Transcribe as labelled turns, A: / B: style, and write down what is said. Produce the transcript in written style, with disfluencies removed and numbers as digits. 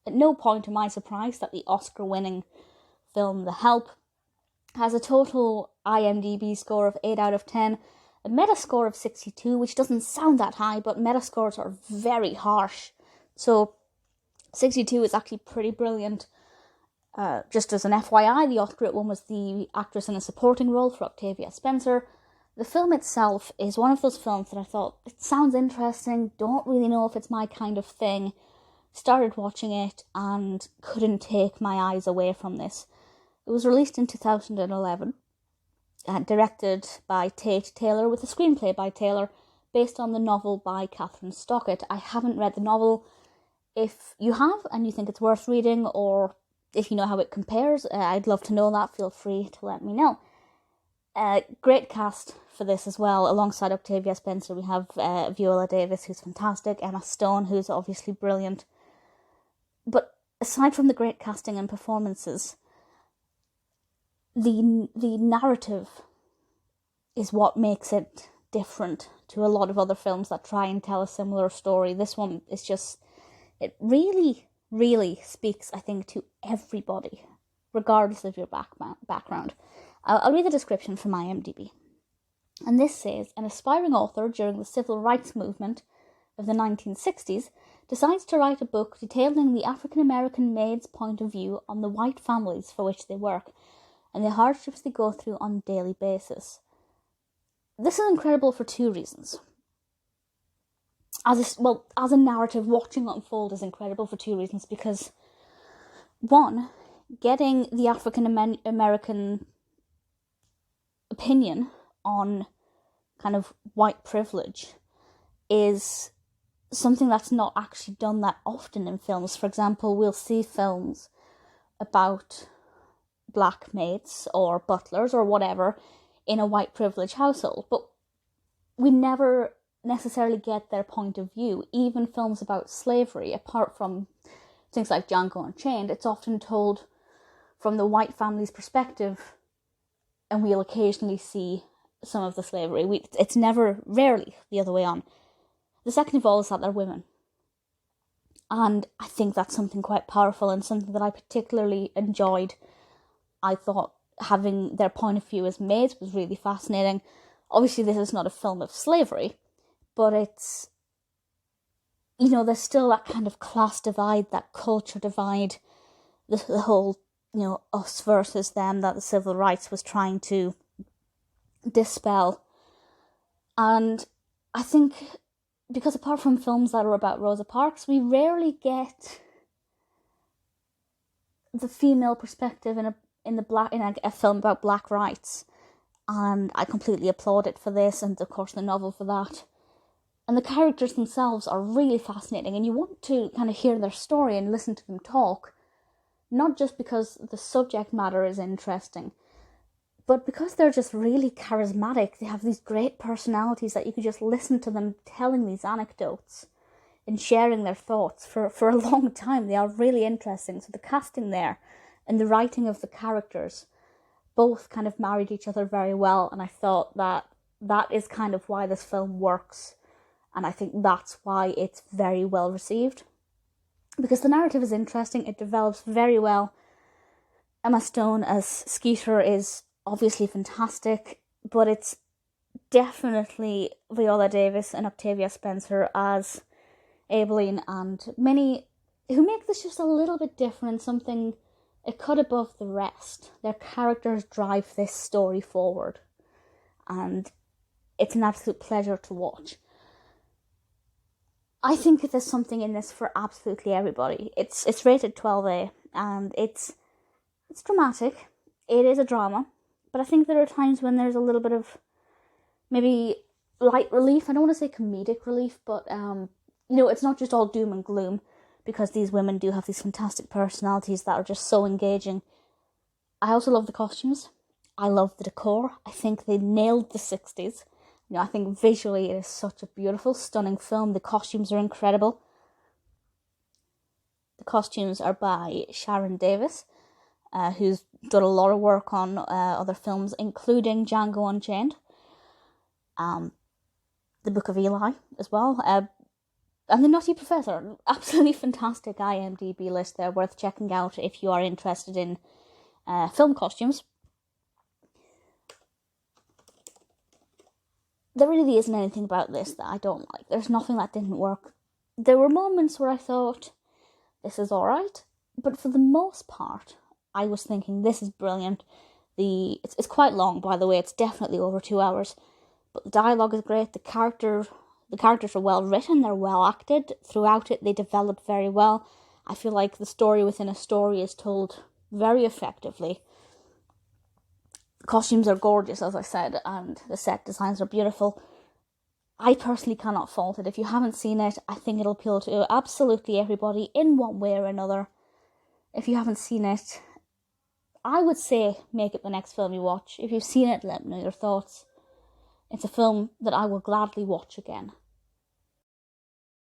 A: at no point am I surprised that the Oscar-winning film The Help has a total IMDb score of 8 out of 10, a Metascore of 62, which doesn't sound that high, but Metascores are very harsh. So 62 is actually pretty brilliant. Just as an FYI, the Oscar it won was the actress in a supporting role for Octavia Spencer. The film itself is one of those films that I thought, it sounds interesting, don't really know if it's my kind of thing. Started watching it and couldn't take my eyes away from this. It was released in 2011, directed by Tate Taylor, with a screenplay by Taylor, based on the novel by Kathryn Stockett. I haven't read the novel. If you have and you think it's worth reading, or if you know how it compares, I'd love to know that. Feel free to let me know. Great cast for this as well. Alongside Octavia Spencer, we have Viola Davis, who's fantastic, Emma Stone, who's obviously brilliant. But aside from the great casting and performances, the narrative is what makes it different to a lot of other films that try and tell a similar story. This one is just, it really, really speaks, I think, to everybody, regardless of your background. I'll read the description from IMDb. And this says, an aspiring author during the civil rights movement of the 1960s decides to write a book detailing the African-American maid's point of view on the white families for which they work and the hardships they go through on a daily basis. This is incredible for two reasons. As a narrative, watching it unfold is incredible for two reasons, because one, getting the African-American opinion on kind of white privilege is something that's not actually done that often in films. For example, we'll see films about black maids or butlers or whatever in a white privilege household, but we never necessarily get their point of view. Even films about slavery, apart from things like Django Unchained, it's often told from the white family's perspective, and we'll occasionally see some of the slavery. It's rarely the other way on. The second of all is that they're women. And I think that's something quite powerful and something that I particularly enjoyed. I thought having their point of view as maids was really fascinating. Obviously, this is not a film of slavery, but it's, there's still that kind of class divide, that culture divide, the whole, us versus them that the civil rights was trying to dispel. And I think, because apart from films that are about Rosa Parks, we rarely get the female perspective in a film about black rights, and I completely applaud it for this, and of course the novel for that. And the characters themselves are really fascinating, and you want to kind of hear their story and listen to them talk, not just because the subject matter is interesting, but because they're just really charismatic. They have these great personalities that you could just listen to them telling these anecdotes and sharing their thoughts for a long time. They are really interesting. So the casting there and the writing of the characters both kind of married each other very well, and I thought that is kind of why this film works, and I think that's why it's very well received, because the narrative is interesting, it develops very well. Emma Stone as Skeeter is obviously fantastic, but it's definitely Viola Davis and Octavia Spencer as Aibileen and Minny, who make this just a little bit different, something a cut above the rest. Their characters drive this story forward, and it's an absolute pleasure to watch. I think there's something in this for absolutely everybody. It's rated 12A, and it's dramatic. It is a drama, but I think there are times when there's a little bit of maybe light relief. I don't want to say comedic relief, but it's not just all doom and gloom, because these women do have these fantastic personalities that are just so engaging. I also love the costumes. I love the decor. I think they nailed the 60s. I think visually it is such a beautiful, stunning film. The costumes are incredible. The costumes are by Sharon Davis, who's done a lot of work on other films, including Django Unchained, The Book of Eli as well. And The Nutty Professor, absolutely fantastic IMDb list there, worth checking out if you are interested in film costumes. There really isn't anything about this that I don't like. There's nothing that didn't work. There were moments where I thought, this is alright, but for the most part, I was thinking, this is brilliant. It's quite long, by the way, it's definitely over 2 hours, but the dialogue is great, the characters are well written, they're well acted, throughout it they developed very well. I feel like the story within a story is told very effectively. The costumes are gorgeous, as I said, and the set designs are beautiful. I personally cannot fault it. If you haven't seen it, I think it'll appeal to absolutely everybody in one way or another. If you haven't seen it, I would say make it the next film you watch. If you've seen it, let me know your thoughts. It's a film that I will gladly watch again.